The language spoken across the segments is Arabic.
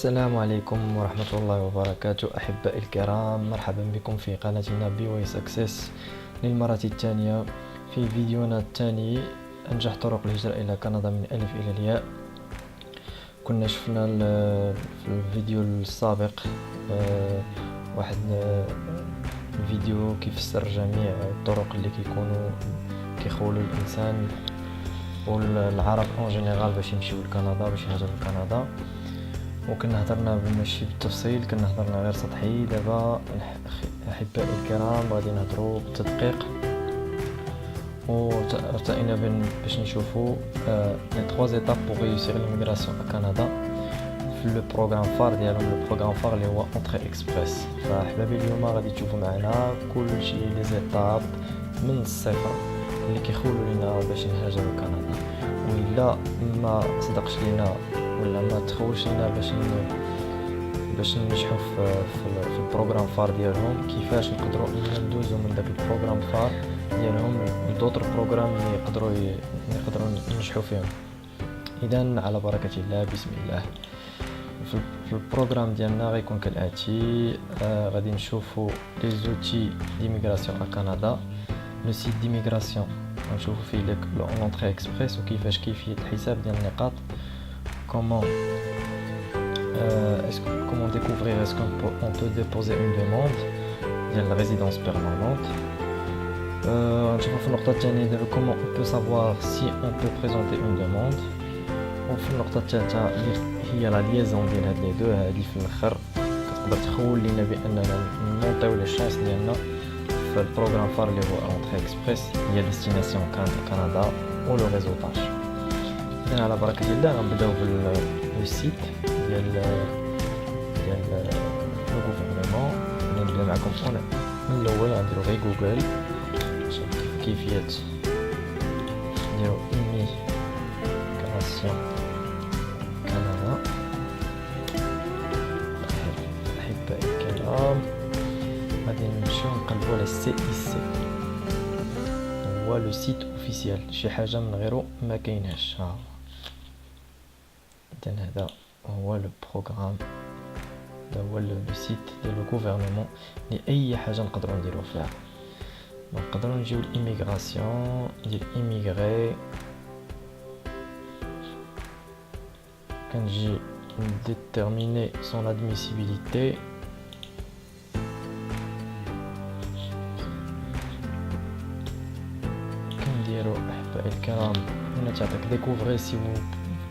السلام عليكم ورحمة الله وبركاته. أحبائي الكرام، مرحبا بكم في قناتنا بي واي سكسس للمرة الثانية. في فيديونا الثاني أنجح طرق الهجرة إلى كندا من الألف إلى الياء. كنا شفنا في الفيديو السابق واحد الفيديو كيفسر جميع الطرق اللي كيخولوا الإنسان والعرب اون جينيرال باش يمشيو لكندا، باش يهاجروا لكندا. وكنا هضرنا ماشي بالتفصيل، كنا هضرنا غير سطحي. دابا احبائي الكرام غادي نهضروا بالتدقيق وارتئينا باش نشوفوا لي 3 ايتاب بور ريوسير ليميغراسيون ا كندا في لو بروغرام فار ديالهم. لو بروغرام فار اللي هو اونتري اكسبريس. فاحبابي اليوم غادي تشوفوا معنا كل شيء لي زيتاب من الصفر اللي كيخولوا لينا باش نهاجروا لكندا، وإلا ما صدقش لينا ولا ما تخولش لينا باش ننجحوا في البروغرام فار ديالهم، كيفاش نقدروا ندوزوا من داك البروغرام فار ديالهم لدوطر بروغرام اللي نقدروا ننجحوا فيهم. اذا على بركه الله، بسم الله. في البروغرام ديالنا غيكون كالاتي. غادي نشوفوا لي زوتي ديميغراسيون ا كندا، لو سيت ديميغراسيون غنشوفوا فيه لك لونطري اكسبريس وكيفاش كيفيه الحساب ديال النقاط. comment découvrir est-ce qu'on peut déposer une demande ديال la résidence permanente. غنشوفوا في النقطه الثانيه ديال comment on peut savoir si on peut présenter une demande. وفي النقطه الثالثه هي لا ليزون ديال هاد لي دو. هادي في الاخر كتقدر تخول لينا باننا نونطيو لي شانس ديالنا في البروغرام فار اللي هو اونتري اكسبريس هي ديستيناسيون كندا و لو ريزولطاج. اذا على بركه الله غنبداو بالسيت ديال لو غوفرنمون. نبدا معكم من الاول. غنديرو غير جوجل كيفيه نديرو إيميغراسيون كندا. احبائي الكرام، غادي نمشيو نقلبو على سي اي سي، هو لو سيت اوفيسيال، شي حاجه من غيرو ما كايناش. إذن هذا هو لو بروغرام، هذا هو لو سيت ديال لو غوفرنمون لأي حاجه نقدروا نديرو فيها. نقدروا نجيو لإيميغراسيون ديال إيميغري، كنجي نديتيرميني سون ادميسيبيليتي. كنديرو احبائي الكرام هنا تعطيك ديكوفري سي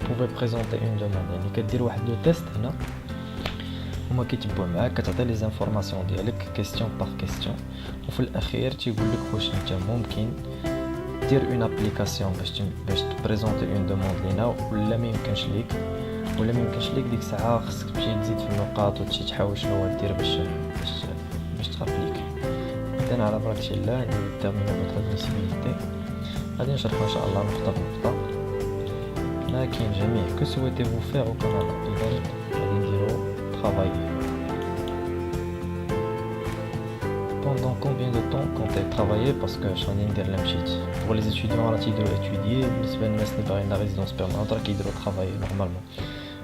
vous pouvez présenter une demande. يعني كدير واحد لو تيست هنا هما كيتبعوا معاك، كتعطي لي زانفورماسيون ديالك كيسيون باغ كيسيون، وفي الاخير تيقول لك واش انت ممكن دير اون ابليكاسيون باش تبريزونتي اون دوموند لينا ولا ما يمكنش ليك. ولا ما يمكنش ليك ديك الساعه خصك تمشي تزيد في النقاط وتمشي تحاول شنو هو دير باش تابليكي. اذا على بركه الله نديتيرمينو فوتر ادميسيبيليتي. غادي نشرحوا ان شاء الله نقطه بنقطه ما كاين جميع que souhaitez-vous faire au Canada. إذا غادي نديرو travailler. Pendant combien de temps comptez travailler parce que غادي ندير لا مشيت pour les étudiants راه تيديروا étudier، بالنسبه للناس اللي باغيين لا résidence permanente راه كيديروا travailler normalement.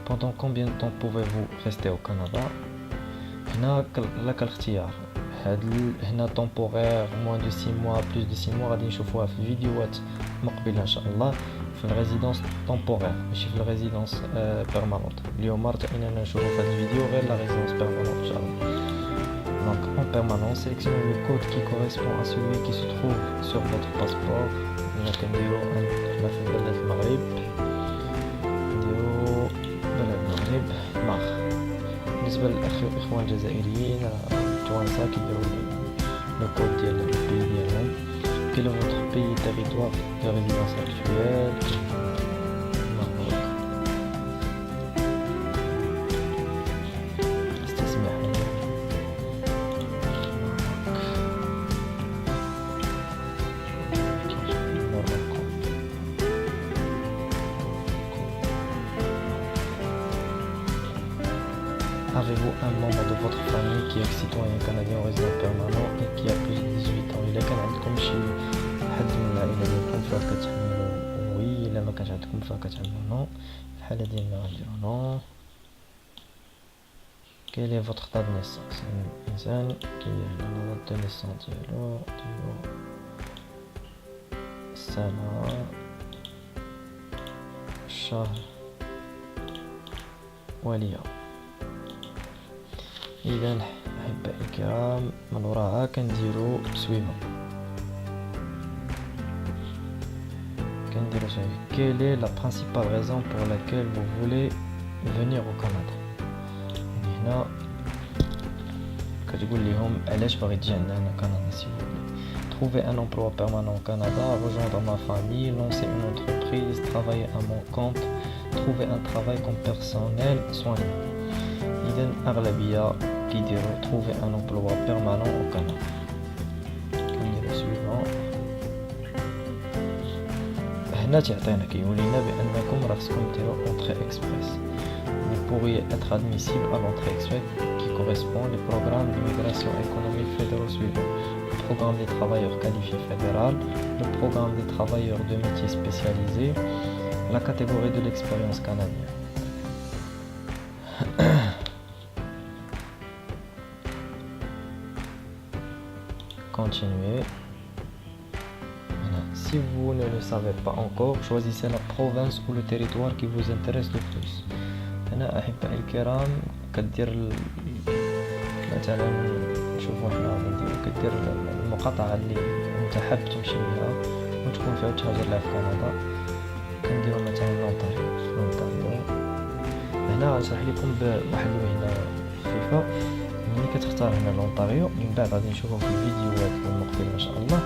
Pendant combien de temps pouvez-vous rester au Canada. هنا لك الاختيار. هنا temporaire moins de 6 mois plus de 6 mois غادي نشوفوها في فيديوهات مقبله ان شاء الله في الريزيدونس temporaire ماشي في الريزيدونس بيرمانونت. اليوم ارتئينا نشوفوا في هذا الفيديو غير لا ريزيدونس بيرمانونت ان شاء الله. Donc en permanence, sélectionnez le code qui correspond à celui qui se trouve sur votre passeport. هنا كنديرو حنا في بلاد المغرب، نديرو بلاد المغرب ماخ. بالنسبه للاخوان الجزائريين التوانسه كيديروا لو كود ديال البي ديالهم. Quel est votre pays territoire de résidence actuelle. Maroc. استسمح لي. Avez-vous un membre de votre famille qui est citoyen canadien ou résident permanent et qui a plus de 18 ans. إلا كان عندكم شي حد من العائلة ديالكم فكتعملوا وي، إلا ما كانش عندكم فكتعملوا نو. الحالة ديالنا غنديرو نو. quelle est votre date de naissance. الإنسان كيدير لا date de naissance ديالو السنة الشهر واليوم. إذا أحبائي الكرام من وراها كنديرو سويفون. Quelle est la principale raison pour laquelle vous voulez venir au Canada. هنا كتقول لهم علاش باغي تجي عندنا كندا s'il vous plaît. Trouver un emploi permanent au Canada, rejoindre ma famille, lancer une entreprise, travailler à mon compte, trouver un travail comme personnel soignant. إذن أغلبية كيديروا trouver un emploi permanent au Canada. كنديرو suivant. هنا تعطينا كيقول لنا بأنكم راه خصكم ديروا entrée express. Vous pourriez être admissible à l'entrée express qui correspond au programme d'immigration économique fédéral suivant: le programme des travailleurs qualifiés fédéral, le programme des travailleurs de métiers spécialisés, la catégorie de l'expérience canadienne. Continuez. Si vous ne le savez pas encore, choisissez la province ou le territoire qui vous intéresse le plus. هنا أحبائي الكرام كدير مثلا نشوفو حنا نديرو كدير المقاطعة اللي انت حاب تمشي ليها وتكون فيها تهاجر لها في كندا. كنديرو مثلا لونتاريو. هنا غنشرح لكم بواحد الوهلة خفيفة. ملي كتختار هنا لونتاريو من بعد غادي نشوفو في الفيديوهات المقبلة ان شاء الله.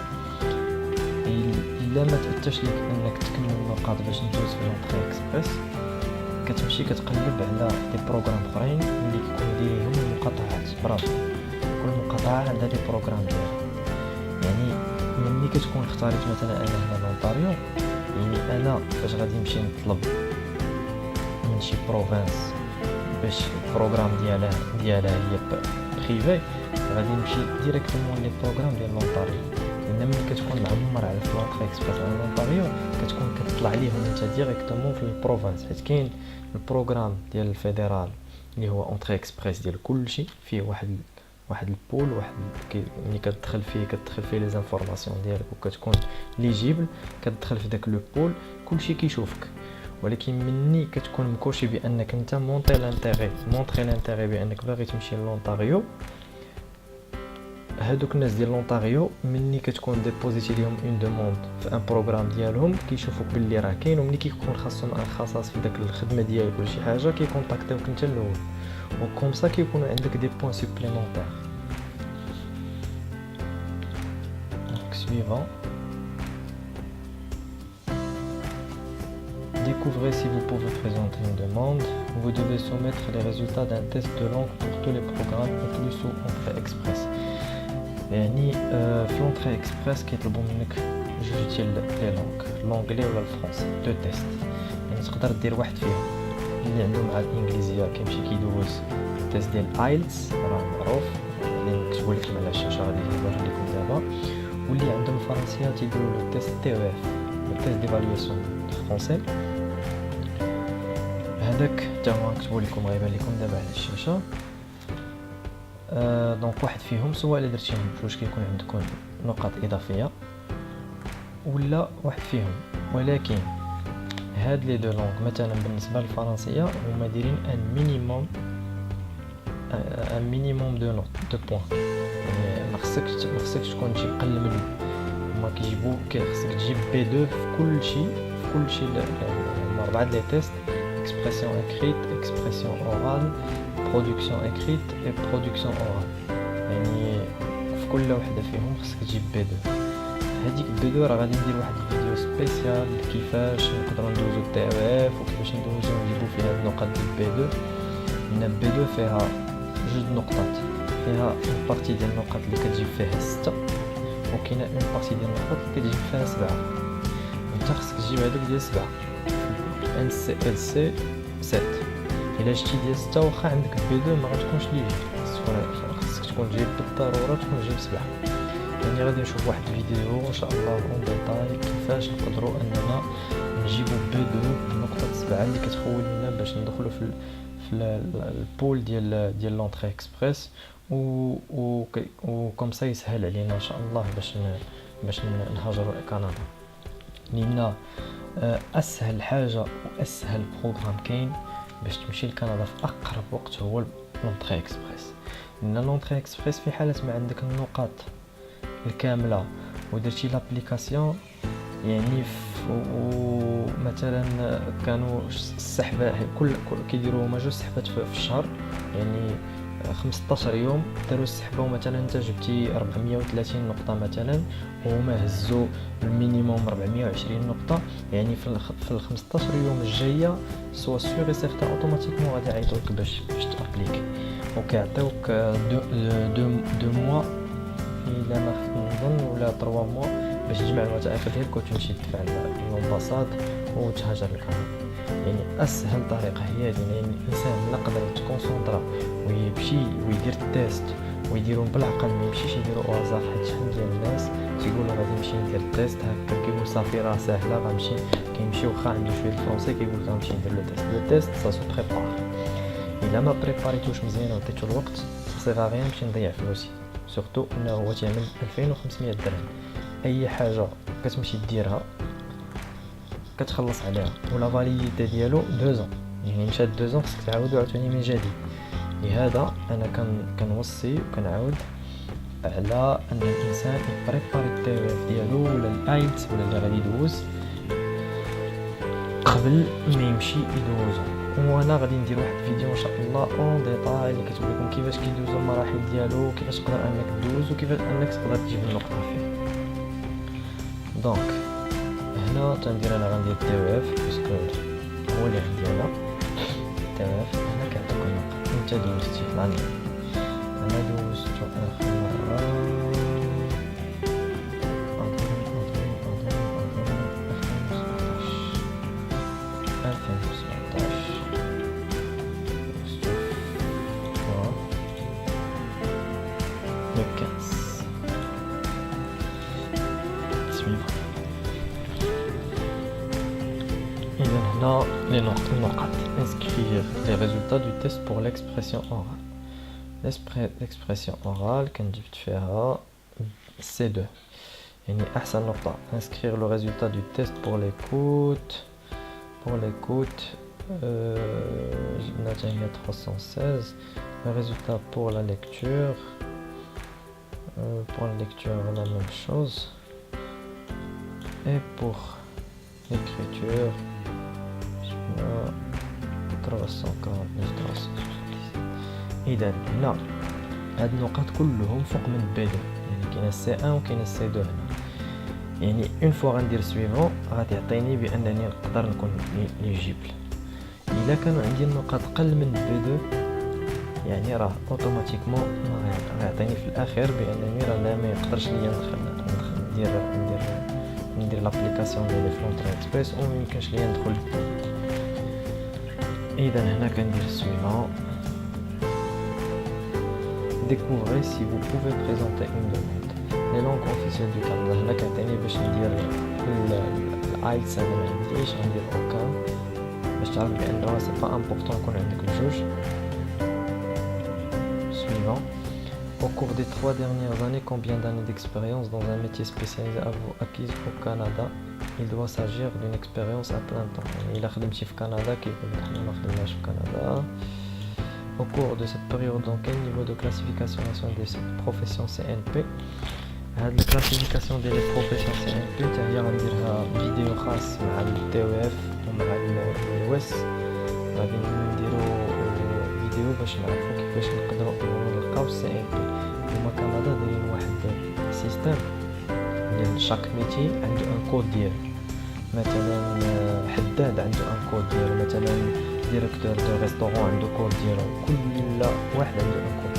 إلا ما تأتاش لك انك تكمل النقاط باش ندوز في لونطري اكسبريس كتمشي كتقلب على دي بروغرام اخرين اللي كيكونوا دايرين المقاطعات برافو. كل مقاطعة عندها دي بروغرام ديالها. يعني ملي كتكون اختاريت مثلا انا هنا لونتاريو، يعني انا فاش غادي نمشي نطلب من شي بروفانس باش البروغرام ديالها هي بريفي غادي نمشي ديريكتومون لي بروغرام ديال لونتاريو. لان ملي كتكون معمر على لونطري اكسبريس على لونتاريو كتكون كتطلع ليهم انت ديريكتومون في البروفانس، حيت كاين البروغرام ديال الفيدرال اللي هو اونطري اكسبريس ديال كلشي فيه واحد البول ملي كتدخل فيه لي زانفورماسيون ديالك وكتكون ليجيبل كتدخل في داك لو بول كلشي كيشوفك. ولكن مني كتكون مكوشي بانك انت مونطري لانتيغي بانك باغي تمشي لونتاريو، هادوك الناس ديال لونتاريو مني كتكون ديبوزيتي ليهم اون دوموند في ان بروغرام ديالهم كيشوفوك باللي راه كاين، ومني كيكون خاصهم خصاص في داك الخدمه ديالك ولا شي حاجه كيكونتاكتيوك انت الاول، وكوم سا كيكونوا عندك دي بوين سوبليمونتير. دونك سويفون. Découvrez si vous pouvez présenter une demande. Vous devez soumettre les résultats d'un test de langue pour tous les programmes inclus sous Entrée Express. يعني في لونطري اكسبريس كيطلبوا منك جوج ديال لي لونغ، لونغلي ولا الفرنسي، دو تيست. يعني تقدر دير واحد فيهم. اللي عنده مع الانجليزيه كيمشي كيدوز التيست ديال ايلتس راه معروف اللي نكتبوا لكم على الشاشه غادي نظهر لكم دابا، واللي عندهم الفرنسيه تيديروا لو تيست تي او اف، لو تيست ديفالواسيون فرونسي. هذاك حتى هو نكتبوا لكم غيبان لكم دابا على الشاشه. دونك واحد فيهم سواء الا درتيهم بجوج كيكون عندكم نقاط اضافيه ولا واحد فيهم، ولكن هاد لي دو لونغ مثلا بالنسبه للفرنسيه هما دايرين ان مينيموم دو نوت دو بوين. يعني ما خصكش تكون تجيب قل منه، هما كيجيبوا خصك تجيب بي 2 في كل شيء هما 4 لي تيست: expression écrite, expression orale, production écrite et production orale. يعني في كل وحده فيهم خصك تجيب بي 2. هذيك بي 2 راه غادي ندير واحد الفيديو سبيسيال كيفاش نقدروا ندوزو التي او اف وكيفاش ندوزو ونجيبو فيها النقاط ديال بي 2. لان بي 2 فيها جوج نقطات، فيها اون بارتي ديال النقاط اللي كتجيب فيها 6 وكاينه اون بارتي ديال النقاط اللي كتجيب فيها 7. انت خصك تجيب هذوك ديال 7 NCLC 7. إلا جبتي ديال 6 واخا عندك بي 2 ما غتكونش ليجي، خصك تكون جايب بالضرورة تكون جايب 7. يعني غادي نشوف واحد الفيديو ان شاء الله اون ديتاي كيفاش نقدروا اننا نجيبو B2 نقطة 7 اللي كتخول لنا باش ندخلو في البول ديال لونطري اكسبريس و كوم سا يسهل علينا ان شاء الله باش نهاجروا لكندا. لان اسهل حاجه واسهل بروغرام كاين باش تمشي لكندا في اقرب وقت هو لونطري اكسبريس. لان لونطري اكسبريس في حاله ما عندك النقاط الكامله ودرتي لابليكاسيون، يعني ومثلا كانوا السحبه كل كيديروا هما 2 سحبات في الشهر، يعني 15 يوم داروا السحبه، ومثلا انت جبتي 430 نقطه مثلا وهما هزوا المينيموم 420 نقطه، يعني في ال 15 يوم الجايه سوا سيغ سيغتا اوتوماتيكمون غادي يعيطوك باش تابليكي، وكيعطيوك دو موا الا ما نظن ولا 3 موا باش تجمع الوثائق ديالك وتمشي تدفع للامباساد وتهاجر لكندا. يعني اسهل طريقه هي هذه، يعني الانسان نقدر يتكونسونطرا ويمشي ويدير التيست ويديرهم بالعقل، ما يمشيش يديروا اوازار. حيت شحال ديال الناس تيقولوا غادي نمشي ندير التيست هكا، كيقول صافي راه ساهله غنمشي، كيمشي واخا عنده شويه الفرونسي كيقول غنمشي ندير لو تيست سا سو بريبار. الا ما بريباريتوش مزيان وعطيتو الوقت صافي غير نمشي نضيع فلوسي، سورتو انه هو تعمل 2500 درهم. اي حاجه كتمشي ديرها كتخلص عليها، ولا فاليديتي ديالو 2 ans، يعني مشات 2 ans خصك تعاود عاوتاني من جديد. لهذا انا كنوصي وكنعاود على ان الانسان يبريباري التي ديالو ولا الايلتس ولا اللي غادي يدوز قبل ما يمشي يدوزو. وانا غادي ندير واحد الفيديو ان شاء الله اون ديتاي اللي كتقول لكم كيفاش كيدوزو المراحل ديالو، وكيفاش تقدر انك تدوز وكيفاش انك تقدر تجيب النقطه فيه. دونك هنا تندير انا غندير تي او اف باسكو هو اللي عندي انا تي او اف. هنا كيعطيك النقط انت دوزتي في العنوان. انا دوزتو اخر مره les notes. Inscrire les résultats du test pour l'expression orale. L'expression orale كنجي فيها C2. يعني أحسن نقطة inscrire le résultat du test pour l'écoute. جبنا تاهي 316. Le résultat pour la lecture. Pour la lecture la même chose. Et pour l'écriture 349. اذا هنا هاد النقاط كلهم فوق من B2، يعني كاين سي 1 وكاين سي 2 هنا. يعني اون فوا غندير سويفون غادي يعطيني بانني نقدر نكون ليجيبل. الا كان عندي النقاط قل من B2 يعني راه اوتوماتيكمون غيعطيني في الاخير بانني راه ما يقدرش ليا ندير لابليكاسيون ديال لونطري اكسبريس او ميمكنش ليا ندخل. اذا هنا كندير سويفون. Découvrez si vous pouvez présenter une demande. Les langues officielles du Canada. هنا كيعطيني باش ندير الايلتس، انا ما عنديش غندير اوكان باش تعرف بان سي با امبورطون يكون عندك الجوج. Suivant. Au cours des 3 dernières années, combien d'années d'expérience dans un métier spécialisé avez-vous acquise au Canada? Il doit s'agir d'une expérience à plein temps. Il a خدمتي في كندا كيقول لك حنا ما خدمناش في كندا. Au cours de cette période, dans quel niveau de classification nationale des professions CNP? هاد الكلاسيفيكاسيون ديال لي بروفيسيون CNP حتى هي غنديرها فيديو خاص مع التي او اف ومع الويس. غادي نديرو فيديو باش نعرفو كيفاش نقدروا نلقاو CNP. هما كندا دايرين واحد سيستم ديال شاك ميتي عنده ان كود ديالو. مثلا حداد عنده ان كود ديالو، مثلا ديريكتور دو ريستورون عنده كود ديالو، كل واحد عنده ان كود،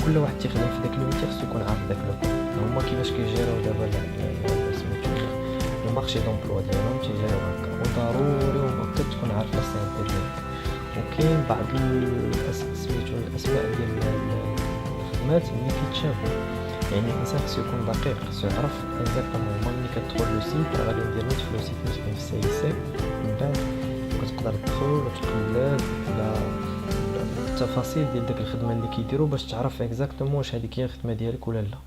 وكل واحد تيخدم في داك الميتي خصو يكون عارف داك الكود. هما كيفاش كيجيريو دابا سميتو المارشي دومبلوا ديالهم تيجيريو هكا، وضروري ومؤكد تكون عارف لا سي ان بي ديالك. وكاين بعض سميتو الاسماء ديال الخدمات اللي كيتشابهوا، يعني الانسان خصو يكون دقيق، خصو يعرف اكزاكتومون ملي كتدخل لو سيت راه غادي ندير نفس لو سيت مسكين في السي سي، من بعد كتقدر تدخل وتقلب على التفاصيل ديال داك الخدمه اللي كيديروا باش تعرف اكزاكتومون واش هذيك هي الخدمه ديالك ولا لا.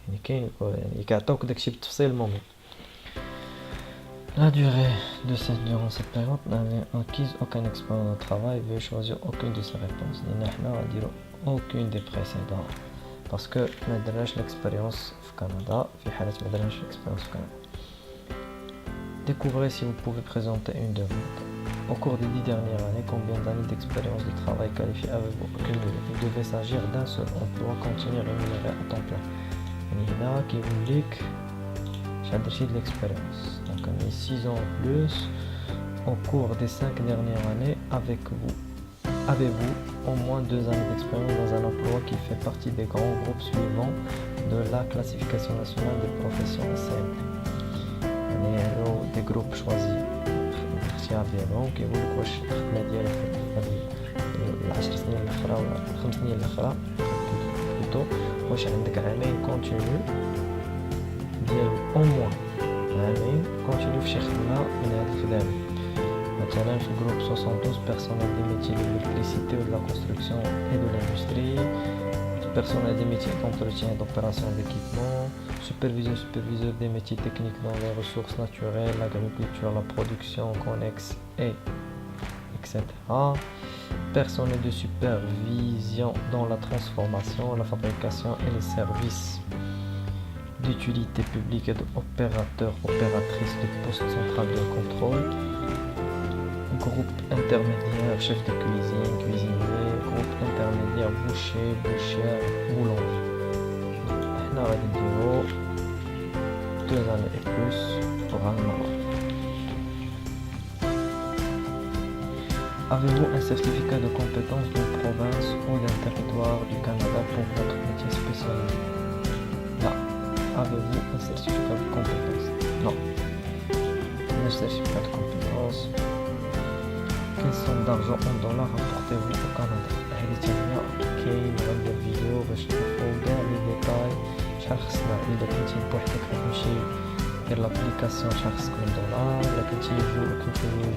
يعني كاين يعني كيعطيوك داكشي بالتفصيل المهم. La durée de durant cette période n'avait acquis aucune expérience de travail, veuillez choisir aucune de ces réponses. Nous n'avons aucune des précédents parce que ما درناش l'expérience في كندا، في حالة ما درناش l'expérience في كندا. Découvrez si vous pouvez présenter une demande. Au cours des 10 dernières années, combien d'années d'expérience de travail qualifiée avez-vous accumulé? Il devait s'agir d'un seul emploi continu rémunéré à temps plein. يعني هنا كيقول لك شحال درتي de l'expérience. Donc 6 ans en plus. Au cours des 5 dernières années, avez-vous au moins 2 années d'expérience dans un emploi qui fait partie des grands groupes suivants de la classification nationale des professions SMT. يعني des groupes choisis اختيار ديالهم كيقول لك واش الخدمه ديالك في 10 سنين الاخرى ولا 5 سنين الاخرى بلوتو واش عندك عامين كونتينيو ديال او موان عامين كونتينيو في شي خدمه من هاد الخدمه. مثلا في الجروب 72 personnel des métiers de l'électricité ou de la construction et de l'industrie, personnel des métiers d'entretien et d'opération d'équipement, superviseur des métiers techniques dans les ressources naturelles, l'agriculture, la production connexe et etc. Personnel de supervision dans la transformation, la fabrication et les services d'utilité publique et d'opérateurs, opératrices de poste central de contrôle, groupe intermédiaire, chef de cuisine, cuisinier, groupe intermédiaire, boucher, bouchère, boulanger. Nous avons 2 années et plus pour un an. Avez-vous un certificat de compétence d'une province ou d'un territoire du Canada pour votre métier spécialisé? Non. Avez-vous un certificat de compétence? Non. Un certificat de compétence. Quelle somme d'argent en dollars rapportez-vous au Canada? هذه تانية كاين غندير فيديو باش نشوفو كاع لي ديتاي شحال خصنا. إلا كنتي بوحدك غتمشي دير لابليكاسيون شحال خصك من دولار، إلا كنتي زوج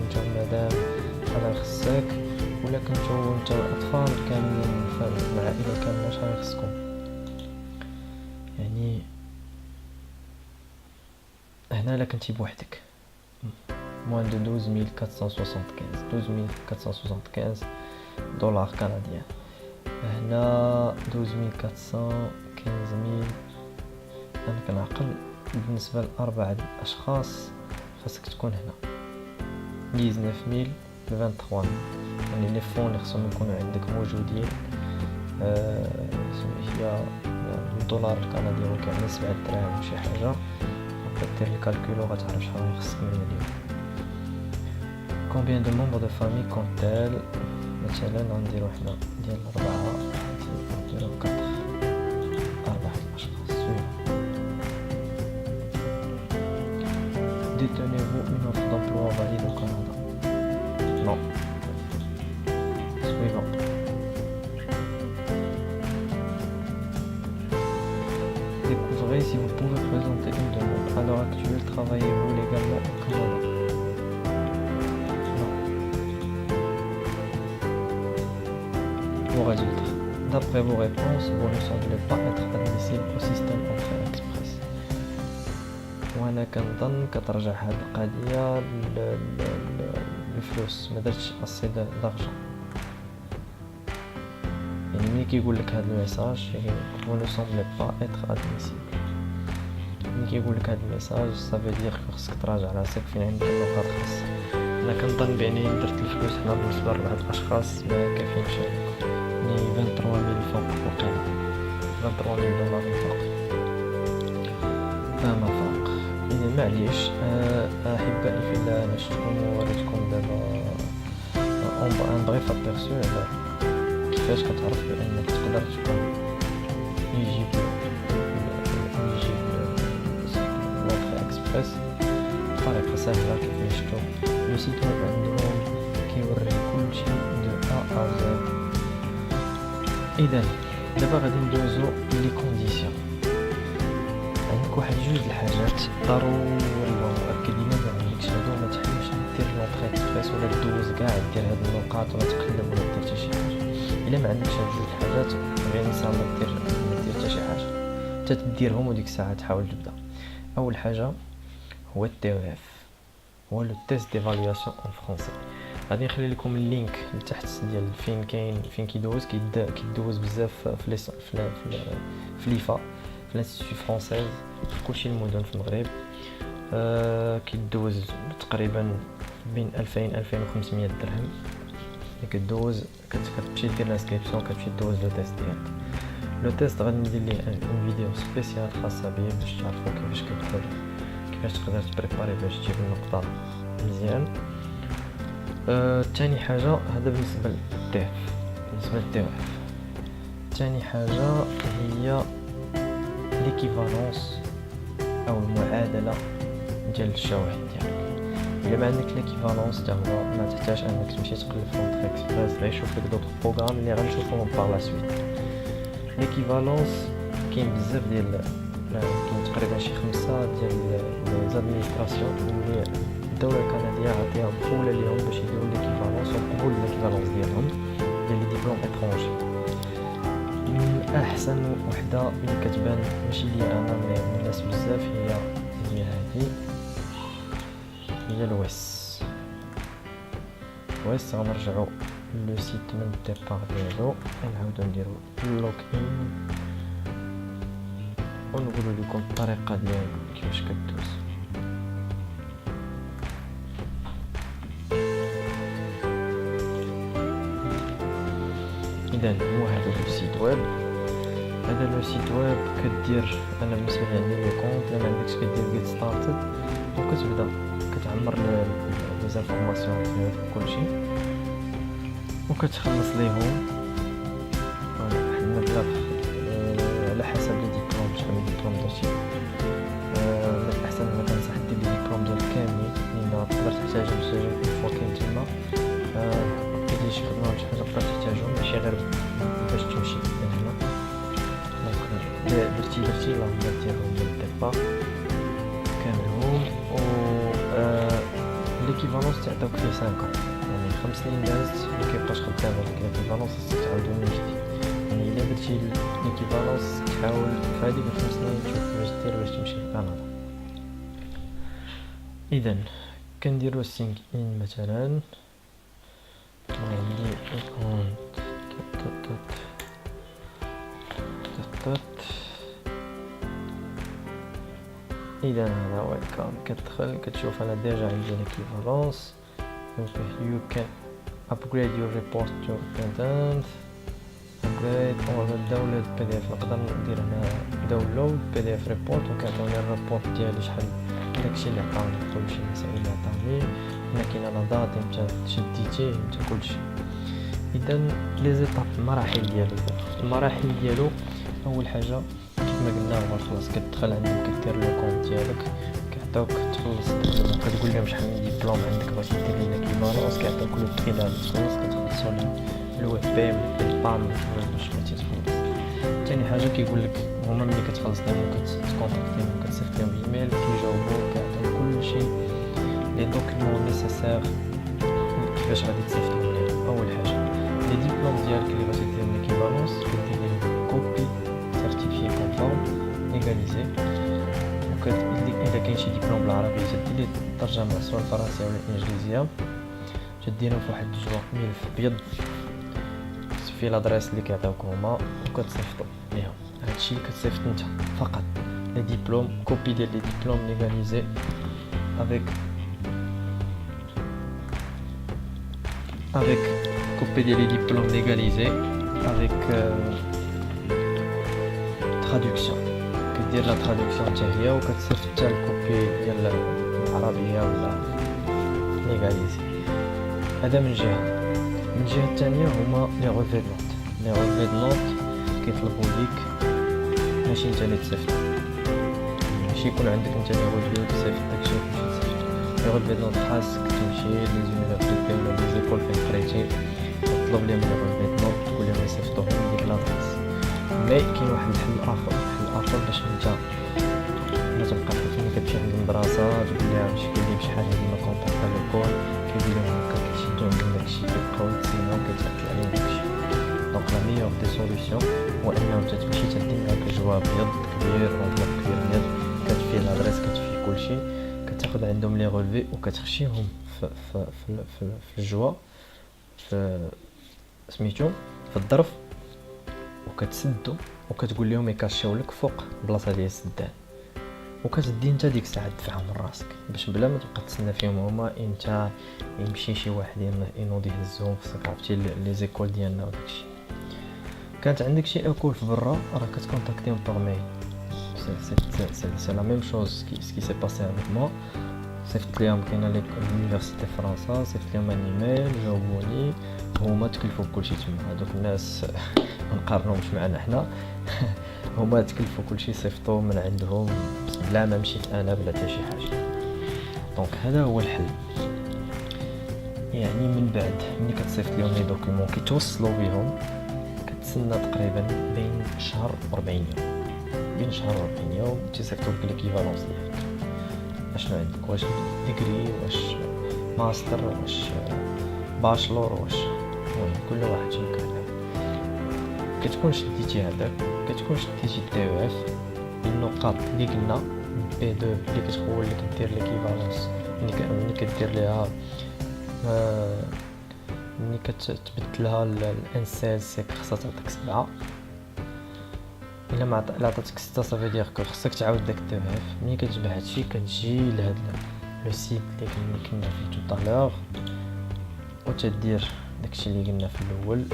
نتا ومدام شحال خصك، ولا كنتو نتا والأطفال كاملين العائلة كاملة شحال خصكم. يعني هنا إلا كنتي بوحدك moins de 12 475 دولار كنديان. هنا 12 415 أنا كنعقل بالنسبة لأربعة الأشخاص خاصك تكون هنا 19023 يعني لي فون اللي خصهم يكونوا عندك موجودين. هي الدولار الكندي هو كيعني 7 دراهم وشي حاجة. دير الكالكولو غتعرف شحال خصك من اليوم. Combien de membres de famille compte-t-elle? مثلا غنديرو حنا ديال 4 نديرو 4 أشخاص. Détenez-vous une offre d'emploi valide au Canada? Non. Suivant. Découvrez si vous pouvez présenter une demande. À l'heure actuelle, travaillez-vous légalement au Canada? Vos résultats. D'après vos réponses, vous ne semblez pas être admissible au système Entrée Express. وانا كنظن كترجع هاد القضيه للفلوس، ما درتش اصيد دارجون. يعني ملي كيقول لك هاد الميساج vous ne semblez pas être admissible، ملي كيقول لك هاد الميساج صافي دير خصك تراجع راسك فين عندك النقاط خاصة. انا كنظن باني درت الفلوس هنا بالنسبه لربعة الاشخاص ما كافينش يعني 23000 فوق وقيله 23000 دولار فوق فما فوق. يعني معليش احبائي في الله، انا شفتكم ووريتكم دابا ان بريف ابيرسو على كيفاش كتعرف بانك تقدر تكون يجيب لونتري اكسبريس بطريقه سهله. كيف شفتوا لو سيت ويب عندهم كيوري كلشي دو ا ا زد. اذا دابا غادي ندوزو لي كونديسيون. لك واحد جوج الحاجات ضروري ومؤكد الا ما عندكش هادو ما تحلمش دير لونطري اكسبريس ولا دوز كاع دير هاد النقاط ولا تقلب ولا دير حتى شي حاجه. الا ما عندكش هاد جوج الحاجات غير نسى ما دير حتى شي حاجه حتى تديرهم وديك الساعه تحاول تبدا. اول حاجه هو التي او اف، هو لو تيست ديفالواسيون ان فرونسي. غادي نخلي لكم اللينك لتحت ديال فين كيدوز بزاف في ليفا في الانستيتيو فرونسيز في كلشي المدن في المغرب. كيدوز تقريبا بين 2000-2500 درهم. كدوز كتمشي دير لانسكريبسيون كتمشي دوز لو تيست ديالك. لو تيست غادي ندير ليه ان فيديو سبيسيال خاصه بيه باش تعرفوا كيفاش تقدر تبريباري باش تجيب النقطه مزيان. تاني حاجه هذا بالنسبه للتي اف. تاني حاجه هي ليكيفالونس او المعادله ديال الشواهد ديالك. الا ما عندك ليكيفالونس تا هو ما تحتاج انك تمشي تقلب في لونطري اكسبريس، غيشوف لك دوطخ بروغرام اللي غنشوفوهم بار لا سويت. ليكيفالونس كاين بزاف ديال كاين تقريبا شي 5 ديال لي زادمينستراسيون اللي الدوله الكنديه عطيهم مخوله ليهم باش يديروا ليكيفالونس وقبول ليكيفالونس ديالهم ديال لي ديبلوم اترونجي. احسن وحده اللي كتبان ماشي لي انا مي الناس بزاف هي هذه، هي الويس. غنرجعوا لو سيت من الديبار ديالو نعاودو نديرو لوك ان ونقولوا لكم الطريقه ديال كيفاش كدوز. اذا هو هذا لو سيت ويب. هذا لو سيت ويب كدير انا بالنسبه لي عندي لي كونط. الا ما عندكش كدير جيت ستارتد وكتبدا كتعمر لي زانفورماسيون ديال كلشي وكتخلص ليهم واحد المبلغ على حسب لي ديبلوم شحال من ديبلوم درتي. من الاحسن ما كنصح دير لي ديبلوم ديال كاملين لان تقدر تحتاجهم فوا كاين تما كدير شي خدمه ولا شي حاجه تقدر تحتاجهم ماشي غير باش تمشي من هنا. دونك درتي لا ديالهم من الديبار كاملهم و ليكيفالونس تعطيوك فيه 5 ans يعني 5 سنين دازت ما كيبقاش خدام هذيك ليكيفالونس تعاودو من جديد. يعني الا درتي ليكيفالونس تحاول في هذيك 5 سنين تشوف واش دير باش تمشي لكندا. اذا كنديرو سينك ان مثلا عندي اكونت اذا هذا هو الكام. كتدخل كتشوف انا ديجا عندي ليكيفالونس. you can upgrade your report to content upgrade or download PDF. نقدر ندير هنا داونلود PDF report وكيعطيوني الريبورت ديالي شحال داكشي اللي عطاوني كلشي المسائل اللي عطاوني هنا كاين انا داتي متى شديتيه متى كلشي. اذا لي زيتاب المراحل ديالو اول حاجه كيف ما قلنا هو خلاص كتدخل عندك كدير لو كونت ديالك كيعطيوك تخلص كتقول لهم شحال من ديبلوم عندك بغيتي دير لي ليكيفالونس كيعطيوك لو بري ديال الفلوس كتخلصوا لهم الويب بي من البام باش بغيتي تخلص. ثاني حاجه كيقول لك هما ملي كتخلص لهم كتكونتاكتيهم كتصيفط لهم ايميل كيجاوبوك كيعطيوك كلشي لي دوكيومون نيسيسير كيفاش غادي تصيفطهم لهم. اول حاجه لي ديبلوم ديالك اللي بغيتي دير ليكيفالونس كدير لهم كوبي سيرتيفيي كونفورم ليغاليزي. الا كاين شي ديبلوم بالعربيه تدير ليه الترجمه سواء الفرنسيه ولا الانجليزيه تديرهم في واحد الجوع ملف ابيض في لادريس اللي كيعطيوك هما وكتصيفطو ليهم. هادشي اللي كتصيفط انت فقط لي ديبلوم كوبي ديال لي ديبلوم ليغاليزي avec copie des diplômes légalisés avec traduction كدير لا traduction حتى هي وكتصيفط حتى الكوبي ديال العربيه ولا ليغاليزي. هذا من جهه الثانيه هما لي روفي نوت كيطلبوا ليك ماشي انت اللي تصيفط ماشي يكون عندك انت لي روفي وتصيفط داكشي لي روفي نوت خاصك تمشي لي زونيفرسيتي ولا لي زيكول فين قريتي تطلب لهم لي روفي نوت تقول لهم يصيفطوهم ديك لادريس. مي كاين واحد الحل اخر باش انت حنا تبقى فين كتمشي عند المدرسة تقول ليها شكون اللي بشحال هادي ما كونتاكتا لوكول كيديرو هكا كيشدو عندهم داكشي كيبقاو يتسناو كيتعطل عليهم داكشي. دونك لا ميور دي سوليسيون هو انه انت تمشي تدي هاك الجواب ابيض كبير اونفلوب كبير ابيض كتفيه لادريس كتفيه كلشي كتاخد عندهم لي غولفي وكتخشيهم في الجوا في سميتو في الظرف وكتسدو وكتقول لهم يكاشيو لك فوق البلاصه ديال السدان وكتدي انت ديك الساعه تدفعهم من راسك باش بلا ما تبقى تسنى فيهم هما انت يمشي شي واحد ينوض يهزهم في الصك. عرفتي لي زيكول ديالنا وداكشي. كانت عندك شي اكول في برا راه كتكونتاكتيهم باغ ميل. سي لا ميم شوز سكي سي باسي افيك موا. صيفط ليهم كاينه لونيفرسيتي فرنسا صيفط ليهم ان ايميل جاوبوني هما تكلفوا بكلشي تما. هذوك الناس ما نقارنهمش معنا حنا هما تكلفوا كلشي صيفطوا من عندهم بلا ما مشيت انا بلا حتى شي حاجه. دونك هذا هو الحل. يعني من بعد ملي كتصيفط لهم لي دوكيومون كيتوصلوا بهم كتسنى تقريبا بين شهر و 40 يوم. بين شهر و 40 يوم تيصيفطوا لك ليكيفالونس ديالك اشنو عندك واش ديجري واش ماستر واش باشلور واش المهم كل واحد شنو كان كتكون شديتي هذاك كتكون شديتي دي او اف النقاط اللي قلنا بي 2 اللي كتقول لك دير ليكيفالونس ملي كدير ليها ملي كتبدلها الان سي سي خاصها تعطيك 7. الا ما عطاتك 6 صافي دير كو خصك تعاود داك دو اف. ملي كتجمع هادشي كتجي لهاد لو سيت اللي كنا فيه تو طالور وتدير داكشي اللي قلنا في الاول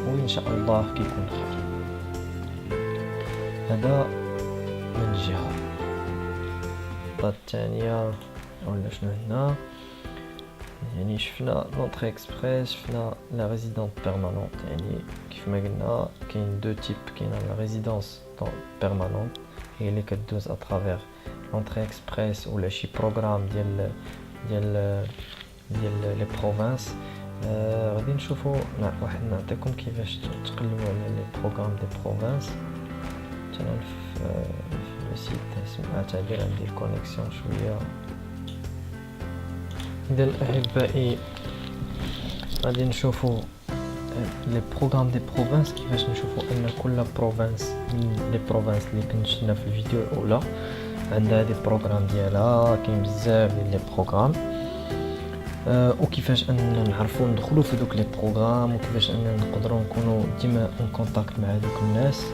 وان شاء الله كيكون خير. هذا من جهه. الخطه الثانيه ولا شنو هنا يعني شفنا لونطري اكسبريس شفنا لا ريزيدونت بيرمانونت. يعني كيف ما قلنا كاين دو تيب كاين لا ريزيدونس بيرمانونت هي اللي كدوز اترافير لونطري اكسبريس ولا شي بروغرام ديال لي بروفانس. غادي نشوفوا واحد نعطيكم كيفاش تقلبوا على لي بروغرام دي بروفانس. مثلا في السيت سمعت تعبير عندي الكونيكسيون شويه. إذا أحبائي غادي نشوفوا لي بروغرام دي بروفانس كيفاش نشوفوا ان كل بروفانس من لي بروفانس اللي كنا شفنا في الفيديو الاولى عندها دي بروغرام ديالها. كاين بزاف ديال لي بروغرام وكيفاش ان نعرفوا ندخلوا في دوك لي بروغرام وكيفاش ان نقدروا نكونوا ديما اون كونتاكت مع دوك الناس.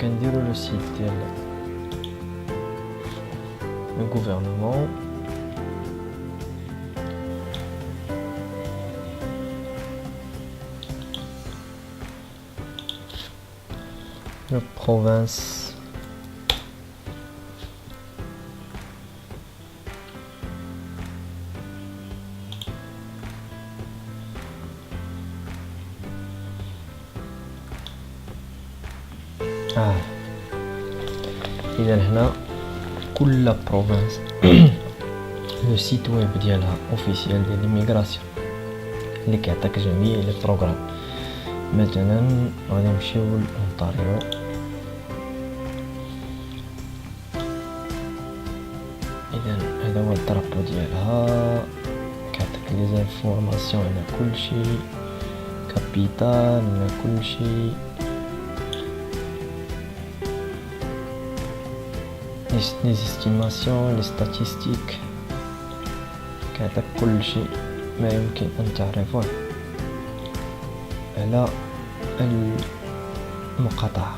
كنديروا لو سيت ديال le gouvernement le province إذا هنا كل بروفانس لو سيت ويب ديالها اوفيسيال ديال ليميغراسيون اللي كيعطيك جميع لي بروغرام. مثلا غادي نمشيو لأونتاريو اذا هذا هو الدرابو ديالها كيعطيك لي زانفورماسيون على كلشي كابيتال على كلشي les estimations les statistiques كيعطيك كل شيء ما يمكن أن تعرفه على المقاطعة.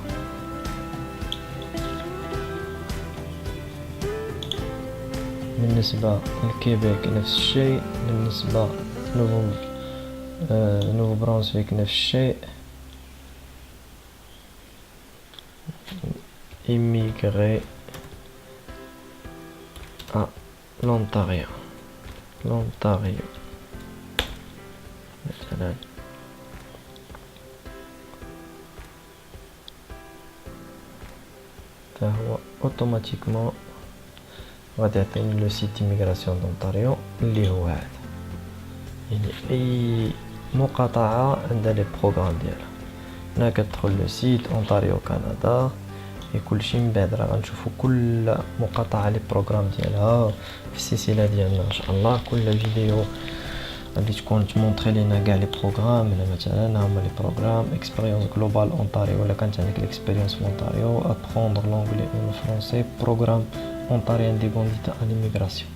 بالنسبة لكيبيك نفس الشيء. بالنسبة نوفو برانسويك نفس الشيء. immigré à l'Ontario مثلا فهو اوتوماتيكمون غادي يعطيني لو سيت ايميغراسيون دونتاريو اللي هو هذا. يعني اي مقاطعه عندها لي بروغرام ديالها. هنا كتدخل لو سيت اونتاريو كندا كلشي. من بعد راه غنشوفو كل مقاطعه لي بروغرام ديالها في السلسله ديالنا ان شاء الله. كل فيديو غادي تكون تمونطري لينا كاع لي بروغرام. هنا مثلا هما لي بروغرام اكسبيريونس جلوبال اونتاريو ولا كانت عندك الاكسبيريونس في اونتاريو، ابروندر لونغلي و الفرونسي، بروغرام اونتاريان دي كونديتا ا ليميغراسيون.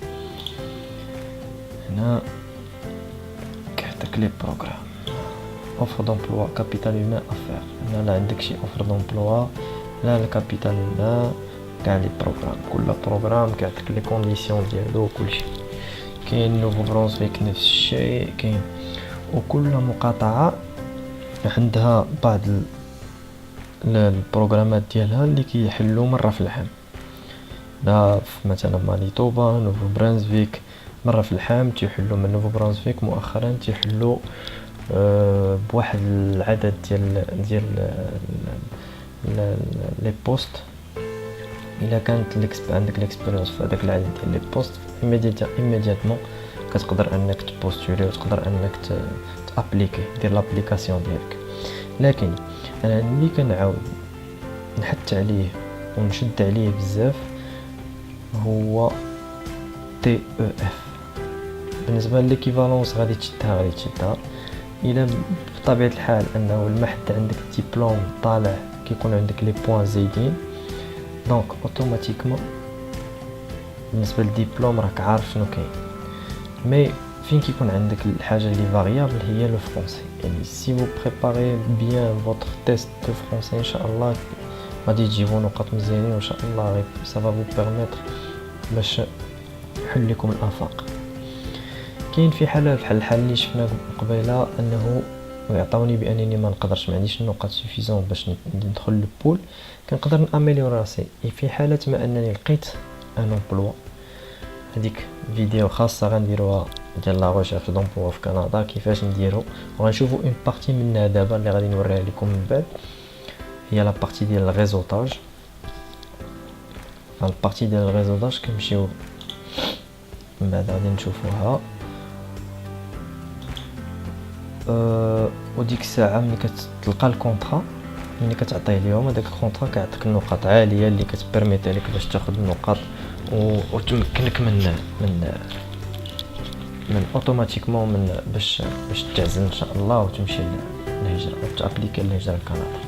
هنا كيعطيك لي بروغرام اوفر دومبلوا كابيتال هيومان افير. هنا لا عندك شي اوفر دومبلوا لا الكابيتال هنا كاع لي بروغرام. كل بروغرام كيعطيك لي كونديسيون ديالو وكلشي. كاين نوفو برونسفيك نفس الشيء كاين. وكل مقاطعه عندها بعض البروغرامات ديالها اللي كيحلوا مره في العام. لا مثلا مانيتوبا، نوفو برانسفيك مره في العام تيحلوا. من نوفو برانسفيك مؤخرا تيحلوا بواحد العدد ديال لي بوست. الا كانت عندك الاكسبيريونس في هذاك العدد ديال لي بوست ايميدياتمون كتقدر انك تبوستولي وتقدر انك تابليكي دير لابليكاسيون ديالك. لكن انا اللي كنعاود نحث عليه ونشد عليه بزاف هو تي او اف. بالنسبه لليكيفالونس غادي تشدها الى بطبيعه الحال انه المحد عندك ديبلوم طالع كيكون عندك لي بوين زايدين، دونك اوتوماتيكمون بالنسبه للدبلوم راك عارف شنو كاين. مي فين كيكون عندك الحاجه اللي فاريابل هي لو فرونسي. يعني سي فو بريباري بيان فوتر تيست دو فرونسي ان شاء الله غادي تجيبوا نقاط مزيانين وان شاء الله غير سافا فو بيرميتر باش يحل لكم الافاق. كاين في حاله بحال الحال اللي شفنا قبيله انه ويعطوني بانني ما نقدرش، ما عنديش النقاط سوفيزون باش ندخل للبول، كنقدر ناميليور راسي. في حاله ما انني لقيت ان امبلوا، هذيك فيديو خاصه غنديروها ديال لا ريشيرش دومبلوا في كندا كيفاش نديرو، وغنشوفوا اون بارتي منها دابا اللي غادي نوريها لكم من بعد. هي لا بارتي ديال الريزوطاج. البارتي ديال الريزوطاج كنمشيو من بعد غادي نشوفوها. وديك الساعه ملي كتلقى الكونطرا ملي كتعطيه اليوم هذاك الكونطرا كيعطيك النقاط عاليه اللي كتبرميت لك باش تاخذ النقاط وتمكنك من اوتوماتيكمون من باش تعزل ان شاء الله وتمشي للهجره وتابليكي الهجره لكندا.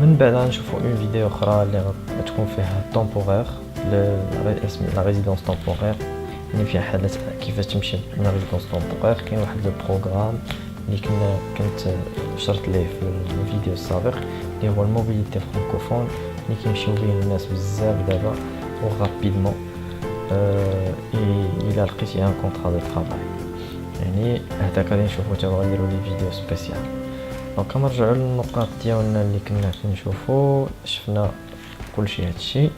من بعد غنشوفوا اون فيديو اخرى اللي غتكون فيها طومبورير لا ريزيدونس طومبورير، يعني فيها حالات كيفاش تمشي من ريزيدونس طومبورير. كاين واحد لو بروغرام اللي كنت شرت ليه في الفيديو السابق اللي هو الموبيليتي فرانكوفون اللي كيمشيو بين الناس بزاف دابا وغابيدمون الى لقيتي ان كونطرا دو طرافاي. يعني هذاك غادي نشوفو تا غنديرو لي فيديو سبيسيال. دونك كنرجعوا للنقاط ديالنا اللي كنا كنشوفو. شفنا كلشي هادشي.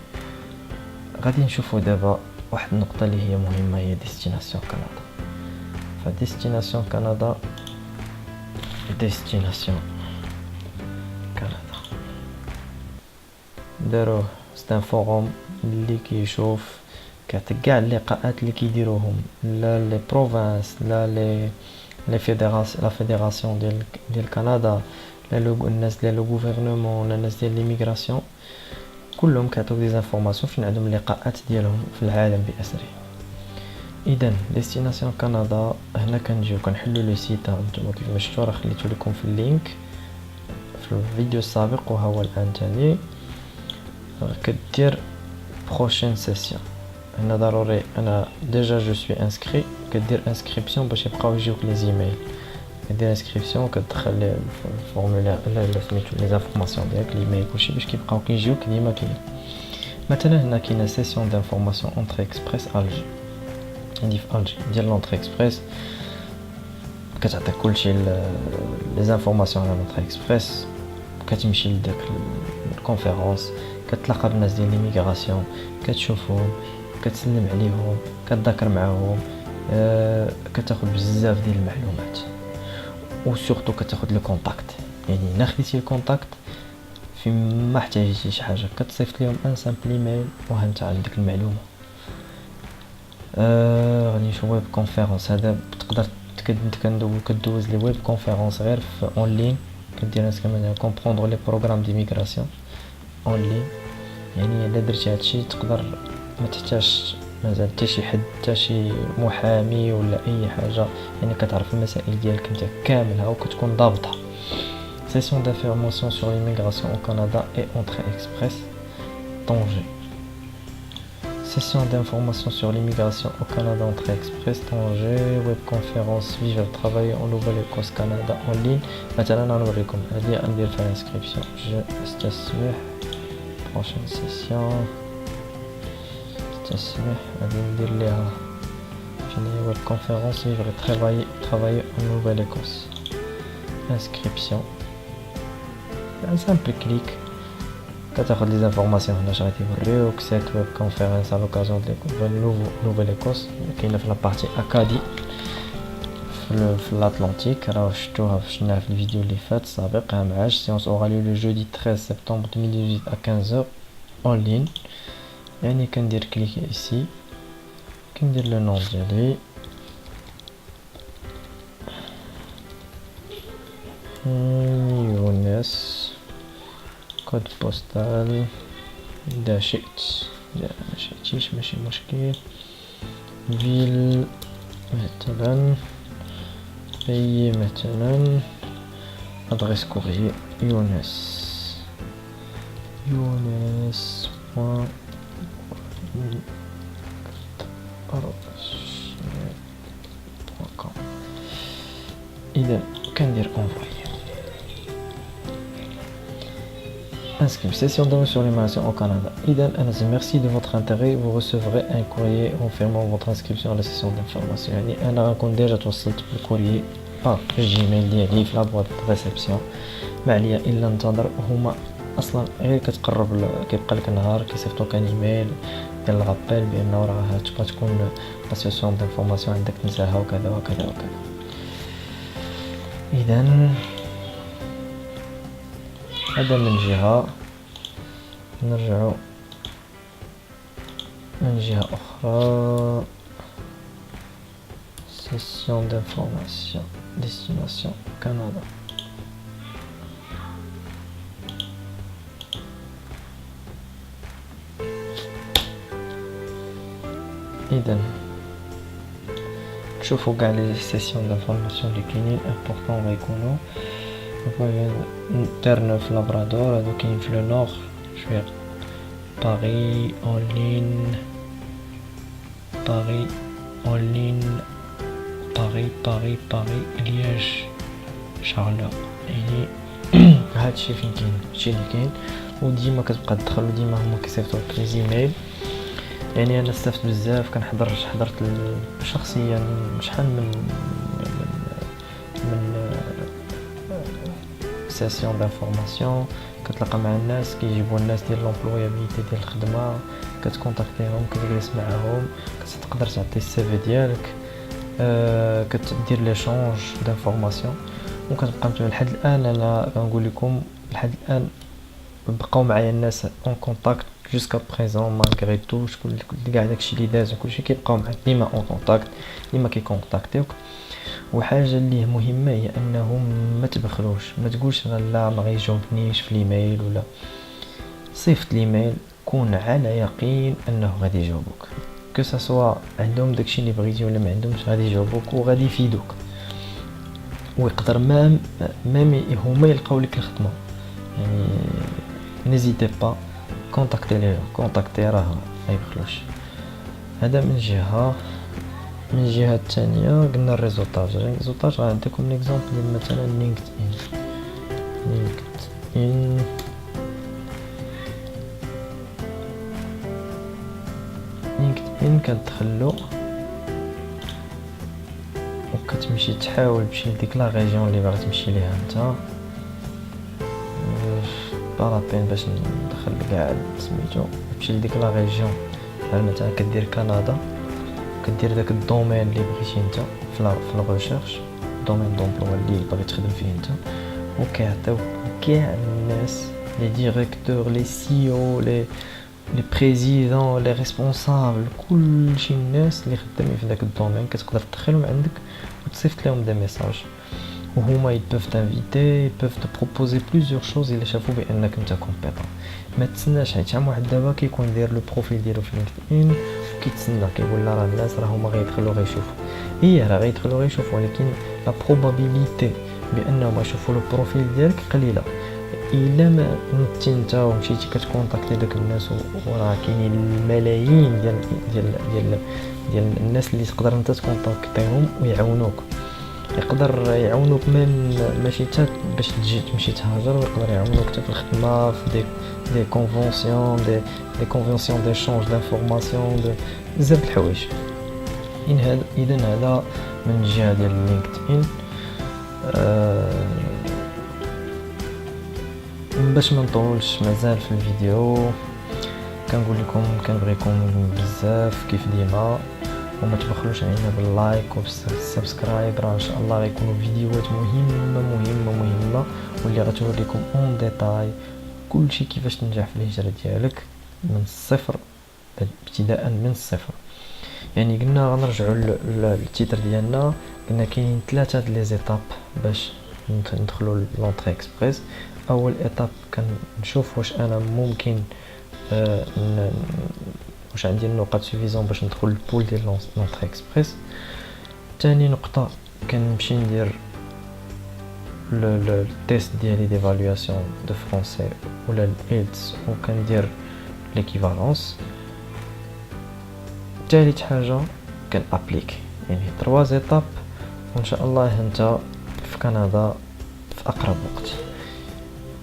غادي نشوفو دابا واحد النقطه اللي هي مهمه هي ديستيناسيون كندا. فديستيناسيون كندا داروه ستان فوروم اللي كيشوف كيعطيك كاع اللقاءات اللي كيديروهم لا لي بروفانس لا لي فيدراسيون ديال كندا لا الناس ديال لو غوفرنمون لا الناس ديال ليميغراسيون، كلهم كيعطيوك دي انفورماسيون فين عندهم اللقاءات ديالهم في العالم باسره. اذا ديستيناسيون كندا هنا كنجيو كنحلو لو سيت هانتوما كيف ما شفتوا راه خليتو لكم في اللينك في الفيديو السابق وها هو الان تاني. كدير بروشين سيسيون. هنا ضروري انا ديجا جو سوي انسكري، كدير انسكريبسيون باش يبقاو يجيوك لي زيميل. كدير انسكريبسيون كتدخل لي الفورمولير لا سميتو لي انفورماسيون ديالك الايميل كلشي باش كيبقاو كيجيوك ديما كاين. مثلا هنا كاينه سيسيون دانفورماسيون اونتري اكسبريس الجي. عندي في الجي ديال لونتري اكسبريس كتعطيك كلشي لي انفورماسيون على لونتري اكسبريس. كتمشي لداك الكونفيرونس كتلاقى بالناس ديال ليميغراسيون كتشوفهم كتسلم عليهم كتذاكر معاهم كتاخذ بزاف ديال المعلومات وسورتو كتاخذ لو كونتاكت. يعني الا خديتي الكونتاكت في ما احتاجتي شي حاجه كتصيفط لهم ان سامبل ايميل وها انت عندك المعلومه. غادي نشوف ويب كونفيرونس. هذا تقدر كدوز لي ويب كونفيرونس غير في اون لين، كدير ناس كما كومبروندر لي بروغرام ديميغراسيون اون لين. يعني الا درتي هادشي تقدر ما تحتاجش مازال حتى شي حد، حتى شي محامي ولا اي حاجه، يعني كتعرف المسائل ديالك انت كاملها وكتكون ضابطها. سيسيون d'information sur l'immigration au Canada et entrée express Tanger. Session d'information sur l'immigration au Canada, entrée express Tanger. Webconférence vivre travailler en Nouvelle-Écosse Canada en ligne. Maintenant نوريكم هذه ندير فيها inscription. Je استسمح prochaine session. استسمح غادي ندير ليها فين هي webconférence vivre travailler en Nouvelle-Écosse. Inscription. Un simple clic. كتاخد لي زانفورماسيون هنا غادي يوريوك سيت ويب كونفيرنس على لوكازيون ديال نوفيل-إيكوس كاينه في لابارتي اكادي في الأطلنطيك. راه شفتوها شفناها في الفيديو اللي فات السابق. عام عاش سيونس اورا لو جودي 13 سبتمبر 2018 à 15h اون لين. يعني كندير كليك ايسي، كندير لو نون ديالي، يونس، كود بوستال، إذا شئت، إذا ما شئتيش ماشي مشكل، فيل مثلا، بي مثلا، أدريس كوريي يونس بوان إذا كندير انفوي. Inscription sur l'immigration au Canada. Merci de votre intérêt. Vous recevrez un courrier confirmant votre inscription à la session d'information. يعني أنا غنكون ديجا توصلت بالكوريي الجيميل ديالي في لابواط ريسبسيون. ما عليا إلا ننتظر. هما أصلا غير كتقرب كيبقى لك نهار كيصيفطوك ان ايميل ديال الغابيل بأنه راه تبقى تكون لا سيسيون d'information عندك تنساها وكذا وكذا وكذا. إذن هذا من جهة. نرجع من جهة أخرى. Session d'information destination Canada. إذن تشوفوا كاع لي سيسيون دانفورماسيون اللي كاينين امبورطون غيكونوا تيرنوف لابرادور. هادو كاين في لو نور شويه. باري اون لين، باري اون لين، باري لياج شارلو. يعني هادشي فين كاين، هادشي اللي كاين. وديما كتبقى تدخل وديما هما كيصيفطوا لك لي زيميل. يعني انا استفدت بزاف. حضرت شخصيا شحال من سيسيون دانفورماسيون. كتلاقى مع الناس كيجيبوا الناس ديال لومبلويابيليتي ديال الخدمه، كتكونتاكتيهم، كتجلس معاهم، كتقدر تعطي السي في ديالك، كتدير ليشونج دانفورماسيون. وكتبقى متابع لحد الان. انا كنقول لكم لحد الان بقاو معايا الناس اون كونتاكت جوسكا بريزون مالغري تو. كل كاع داكشي اللي داز وكلشي كيبقاو معاك ديما اون كونتاكت، ديما كيكونتاكتيوك. وحاجه اللي مهمه هي انهم ما تبخلوش، ما تقولش لا ما غيجاوبنيش في الايميل ولا صيفط الايميل. كون على يقين انه غادي يجاوبوك، كو سوا عندهم داكشي اللي بغيتي ولا ما عندهمش، غادي يجاوبوك وغادي يفيدوك. ويقدر مام هما يلقاو لك الخدمه. يعني نيزيتي با كونتاكتي ليهم، كونتاكتي راه ما يبخلوش. هذا من جهه. من الجهه الثانيه قلنا الريزولطاج. غنعطيكم ليكزامبل ديال مثلا لينكدين كتدخلو وكتمشي تحاول تمشي لديك لا ريجيون اللي باغي تمشي ليها انت. بارابين باش ندخل كاع سميتو تمشي لديك لا ريجيون. مثلا كدير كندا، كدير داك الدومين اللي بغيتي انت في لا ريشيرش، دومين دومبلوا اللي باغي تخدم فيه انت. وكيعطيو كاع الناس لي ديريكتور، لي سي او، لي بريزيدون، لي ريسبونسابل، كلشي الناس اللي خدامين في داك الدومين كتقدر تدخلهم عندك وتصيفط لهم des messages وهما ils peuvent t'inviter, ils peuvent te proposer plusieurs choses إلا شافوا بأنك أنت compétent. ما تسناش حيت شحال من واحد دابا كيكون داير لو بروفيل ديالو في لينكدين وكيتسنى كيقول لا راه الناس راه هما غيدخلوا غيشوفوا راه غيدخلوا غيشوفوا ولكن لا بروبابيليتي بانهم يشوفوا لو بروفيل ديالك قليله. الا ما نتي نتا ومشيتي كتكونتاكتي داك الناس وراه كاينين الملايين ديال الناس اللي تقدر انت تكونتاكتيهم ويعاونوك. يقدر يعاونوك من ماشي حتى باش تجي تمشي تهاجر، ويقدر يعاونوك حتى في الخدمه في دي كونفونسيون دي كونفونسيون ديشونج دانفورماسيون بزاف د الحوايج. اذا هذا من الجهه ديال لينكدين. باش ما نطولش مازال في الفيديو كنقول لكم كنبغيكم بزاف كيف ديما، وما تبخلوش علينا باللايك وبالسبسكرايب، راه ان شاء الله غيكونوا فيديوهات مهمه واللي غتوريكم اون ديتاي كلشي كيفاش تنجح في الهجره ديالك من الصفر، ابتداء من الصفر. يعني قلنا غنرجعوا للتيتر ديالنا، قلنا كاينين 3 لي زيتاب باش ندخلوا لونطري اكسبريس. اول ايتاب كنشوف واش انا ممكن واش عندي النقاط سوفيزون باش ندخل البول ديال لونطري اكسبريس. ثاني نقطه كنمشي ندير لو تيست ديالي ديفالواسيون دو فرونسي ولا الايلتس وكندير ليكيفالونس. ثالث حاجه كنابليك. يعني 3 زيتاب وان شاء الله انت في كندا في اقرب وقت.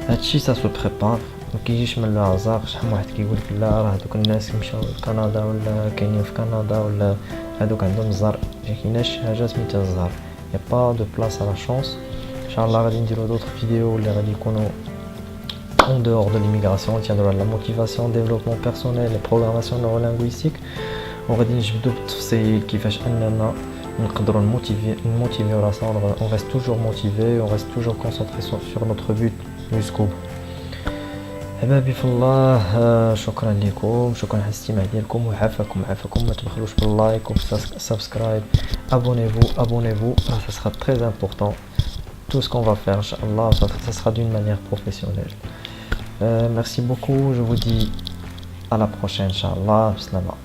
هادشي سا سو بريبار، ما كيجيش من الهزار. شحال واحد كيقول لك لا راه دوك الناس مشاو لكندا ولا كاينين في كندا ولا هادوك عندهم الزهر. ما كايناش حاجه سميتها الزهر، يا با دو بلاص على شونس. ان شاء الله غادي نديرو دوطر فيديو اللي غادي يكونوا en dehors de l'immigration tiendront la motivation, développement personnel et programmation neurolinguistique. وغادي نجبدو بالتفصيل كيفاش اننا نقدروا نموتيفيو راسنا. on reste toujours motivé, on reste toujours concentré sur notre but jusqu'au bout. حبابي في الله، شكرا لكم، شكرا على الاستماع ديالكم، وعافاكم ما تبخلوش باللايك وبالسبسكرايب. abonnez-vous, ça sera très important. Tout ce qu'on va faire, inchallah, ça sera d'une manière professionnelle. Merci beaucoup, je vous dis à la prochaine, inchallah. Bismillah.